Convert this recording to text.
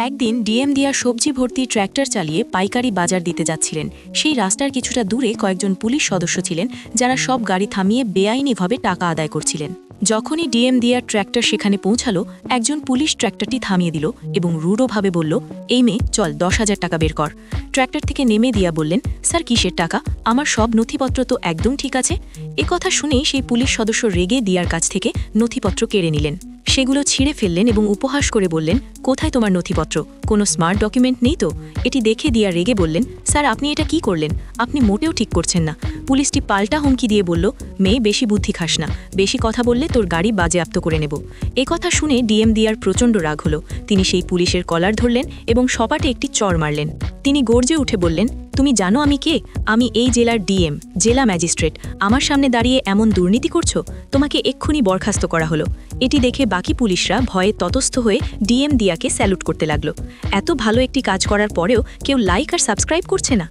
একদিন ডিএম দিয়া সবজি ভর্তি ট্র্যাক্টর চালিয়ে পাইকারি বাজার দিতে যাচ্ছিলেন। সেই রাস্তার কিছুটা দূরে কয়েকজন পুলিশ সদস্য ছিলেন, যারা সব গাড়ি থামিয়ে বেআইনিভাবে টাকা আদায় করছিলেন। যখনই ডিএম দিয়ার ট্র্যাক্টর সেখানে পৌঁছালো, একজন পুলিশ ট্র্যাক্টরটি থামিয়ে দিল এবং রূঢ়ভাবে বলল, এই মেয়ে, চল 10,000 টাকা বের কর। ট্র্যাক্টর থেকে নেমে দিয়া বললেন, স্যার কিসের টাকা? আমার সব নথিপত্র তো একদম ঠিক আছে। এ কথা শুনেই সেই পুলিশ সদস্য রেগে দিয়ার কাছ থেকে নথিপত্র কেড়ে নিলেন। সেগুলো ছিঁড়ে ফেললেন এবং উপহাস করে বললেন, কোথায় তোমার নথিপত্র? কোনো স্মার্ট ডকুমেন্ট নেই তো? এটি দেখে দিয়া রেগে বললেন, স্যার আপনি এটা কি করলেন? আপনি মোটেও ঠিক করছেন না। পুলিশটি পাল্টা হুমকি দিয়ে বলল, মেয়ে, বেশি বুদ্ধি খাস না, বেশি কথা বললে তোর গাড়ি বাজেয়াপ্ত করে নেব। এ কথা শুনে ডিএম দিয়ার প্রচণ্ড রাগ হলো। তিনি সেই পুলিশের কলার ধরলেন এবং সপাটে একটি চড় মারলেন। তিনি গর্জে উঠে বললেন, তুমি জানো আমি কে? আমি এই জেলার ডিএম, জেলা ম্যাজিস্ট্রেট। আমার সামনে দাঁড়িয়ে এমন দুর্নীতি করছো? তোমাকে এক্ষুনি বরখাস্ত করা হলো। এটি দেখে বাকি পুলিশরা ভয়ে ততস্থ হয়ে ডিএম দিয়াকে স্যালুট করতে লাগলো। এত ভালো একটি কাজ করার পরেও কেউ লাইক আর সাবস্ক্রাইব করছে না।